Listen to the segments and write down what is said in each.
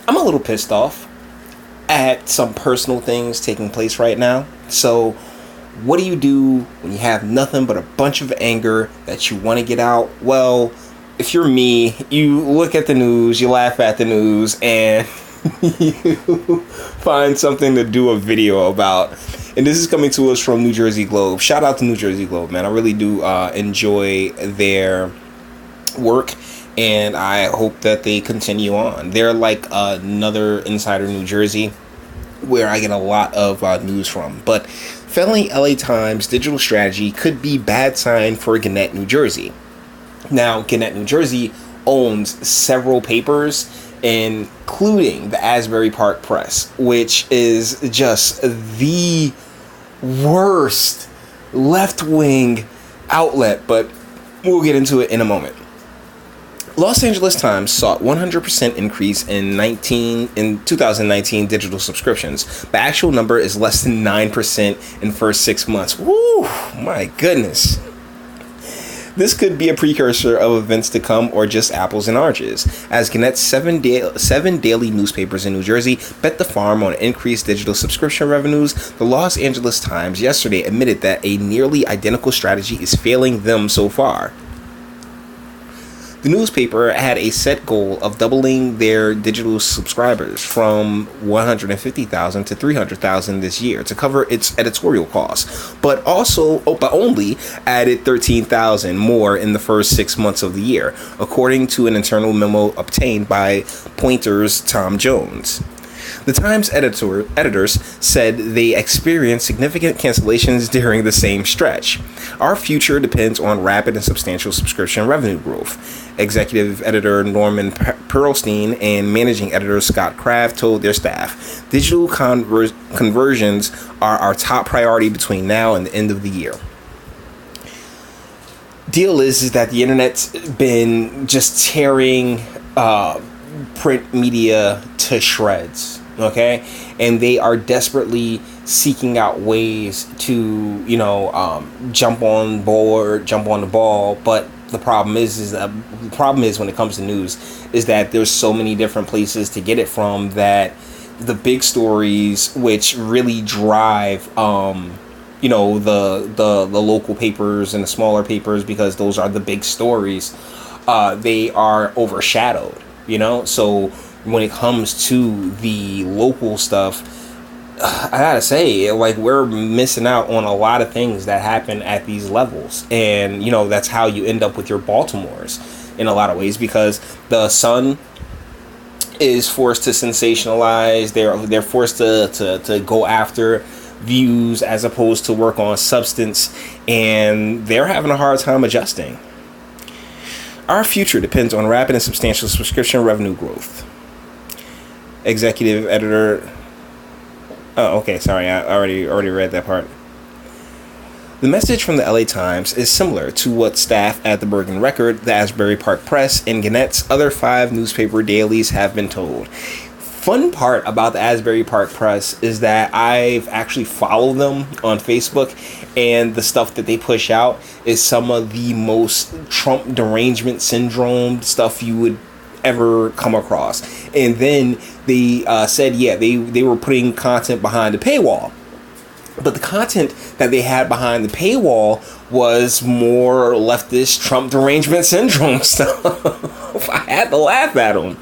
I'm a little pissed off at some personal things taking place right now. So, what do you do when you have nothing but a bunch of anger that you want to get out? Well, if you're me, you look at the news, you laugh at the news, and you find something to do a video about. And this is coming to us from New Jersey Globe. Shout out to New Jersey Globe, man. I really do enjoy their work, and I hope that they continue on. They're like another Insider New Jersey where I get a lot of news from. But failing LA Times digital strategy could be bad sign for Gannett, New Jersey. Now, Gannett, New Jersey owns several papers, including the Asbury Park Press, which is just the worst left-wing outlet, but we'll get into it in a moment. Los Angeles Times saw 100% increase in 2019 digital subscriptions. The actual number is less than 9% in first 6 months. Woo, my goodness. This could be a precursor of events to come or just apples and oranges, as Gannett's seven daily newspapers in New Jersey bet the farm on increased digital subscription revenues. The Los Angeles Times yesterday admitted that a nearly identical strategy is failing them so far. The newspaper had a set goal of doubling their digital subscribers from 150,000 to 300,000 this year to cover its editorial costs, but only added 13,000 more in the first 6 months of the year, according to an internal memo obtained by Poynter's Tom Jones. The Times editors said they experienced significant cancellations during the same stretch. Our future depends on rapid and substantial subscription revenue growth, executive editor Norman Perlstein and managing editor Scott Kraft told their staff. Digital conversions are our top priority between now and the end of the year. Deal is that the internet's been just tearing print media to shreds. Okay, and they are desperately seeking out ways to, jump on the ball. But the problem is when it comes to news is that there's so many different places to get it from that the big stories, which really drive, the local papers and the smaller papers, because those are the big stories, they are overshadowed. So when it comes to the local stuff, I gotta say, we're missing out on a lot of things that happen at these levels. And, that's how you end up with your Baltimores in a lot of ways, because the Sun is forced to sensationalize. They're forced to go after views as opposed to work on substance, and they're having a hard time adjusting. Our future depends on rapid and substantial subscription revenue growth. Executive editor. Oh, okay. Sorry, I already read that part. The message from the LA Times is similar to what staff at the Bergen Record, the Asbury Park Press, and Gannett's other 5 newspaper dailies have been told. Fun part about the Asbury Park Press is that I've actually followed them on Facebook, and the stuff that they push out is some of the most Trump derangement syndrome stuff you would ever come across. And then they said, they were putting content behind the paywall. But the content that they had behind the paywall was more leftist Trump derangement syndrome stuff. I had to laugh at them.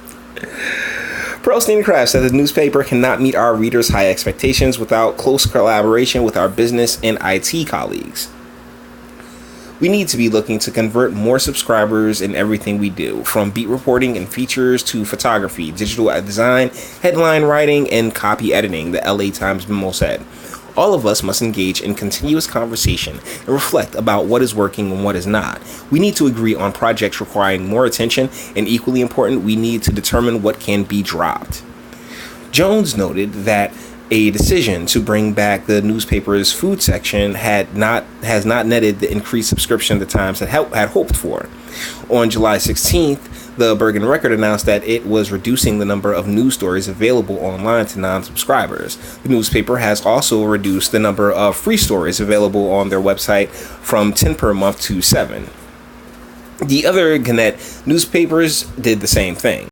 Perlstein Kraft said the newspaper cannot meet our readers' high expectations without close collaboration with our business and IT colleagues. We need to be looking to convert more subscribers in everything we do, from beat reporting and features to photography, digital design, headline writing, and copy editing, the LA Times memo said. All of us must engage in continuous conversation and reflect about what is working and what is not. We need to agree on projects requiring more attention, and equally important, we need to determine what can be dropped. Jones noted that a decision to bring back the newspaper's food section has not netted the increased subscription the Times had hoped for. On July 16th, the Bergen Record announced that it was reducing the number of news stories available online to non-subscribers. The newspaper has also reduced the number of free stories available on their website from 10 per month to 7. The other Gannett newspapers did the same thing.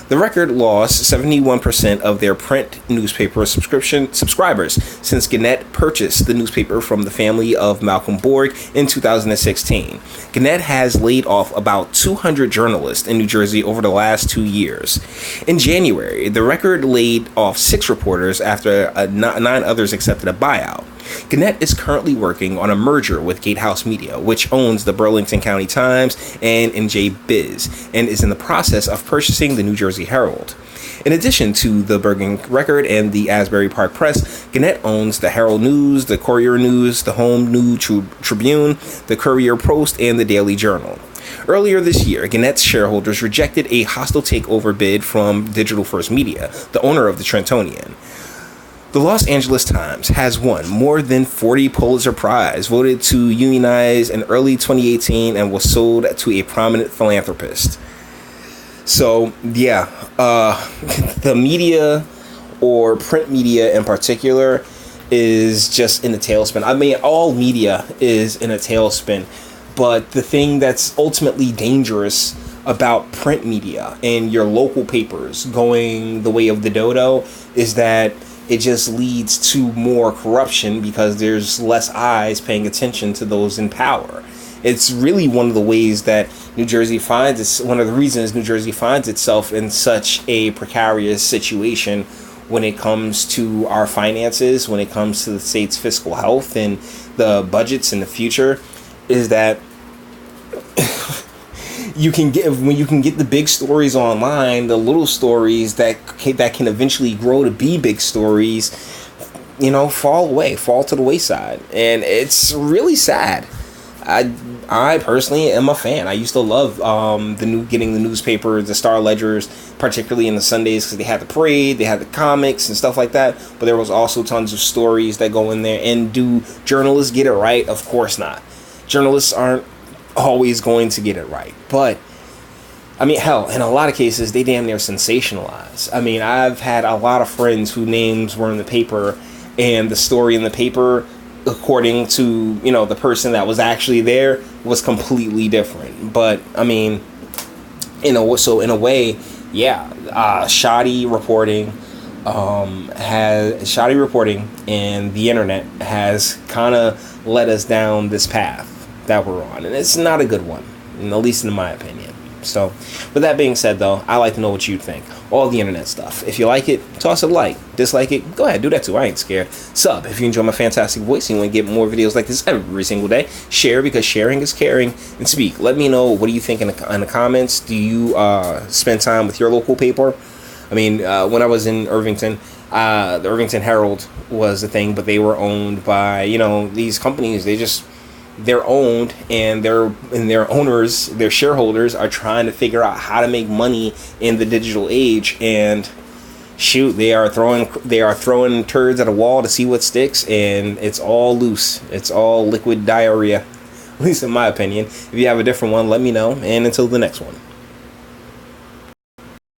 The Record lost 71% of their print newspaper subscribers since Gannett purchased the newspaper from the family of Malcolm Borg in 2016. Gannett has laid off about 200 journalists in New Jersey over the last 2 years. In January, The Record laid off 6 reporters after 9 others accepted a buyout. Gannett is currently working on a merger with Gatehouse Media, which owns the Burlington County Times and NJ Biz, and is in the process of purchasing the New Jersey Herald. In addition to the Bergen Record and the Asbury Park Press, Gannett owns the Herald News, the Courier News, the Home New Tribune, the Courier Post, and the Daily Journal. Earlier this year, Gannett's shareholders rejected a hostile takeover bid from Digital First Media, the owner of the Trentonian. The Los Angeles Times has won more than 40 Pulitzer Prize, voted to unionize in early 2018, and was sold to a prominent philanthropist. So, yeah, the media, or print media in particular, is just in a tailspin. I mean, all media is in a tailspin, but the thing that's ultimately dangerous about print media and your local papers going the way of the dodo is that it just leads to more corruption because there's less eyes paying attention to those in power. It's really one of the ways that New Jersey one of the reasons New Jersey finds itself in such a precarious situation when it comes to our finances, when it comes to the state's fiscal health and the budgets in the future, is that when you can get the big stories online, the little stories that can eventually grow to be big stories, fall to the wayside, and it's really sad. I personally am a fan. I used to love getting the newspaper, the Star Ledgers, particularly in the Sundays, because they had the parade, they had the comics and stuff like that. But there was also tons of stories that go in there. And do journalists get it right? Of course not. Journalists aren't always going to get it right, but I mean, hell, in a lot of cases they damn near sensationalize. I mean, I've had a lot of friends whose names were in the paper, and the story in the paper, according to the person that was actually there, was completely different. But I mean, in a way, yeah, shoddy reporting and the internet has kind of led us down this path that we're on, and it's not a good one, at least in my opinion. So, with that being said, though, I like to know what you think. All the internet stuff. If you like it, toss a like. Dislike it, go ahead, do that too. I ain't scared. Sub if you enjoy my fantastic voice and you want to get more videos like this every single day. Share, because sharing is caring. And speak. Let me know, what do you think in the comments? Do you spend time with your local paper? I mean, when I was in Irvington, the Irvington Herald was a thing, but they were owned by these companies. They're owned, and their owners, their shareholders, are trying to figure out how to make money in the digital age, and shoot, they are throwing turds at a wall to see what sticks, and it's all loose. It's all liquid diarrhea, at least in my opinion. If you have a different one, let me know, and until the next one.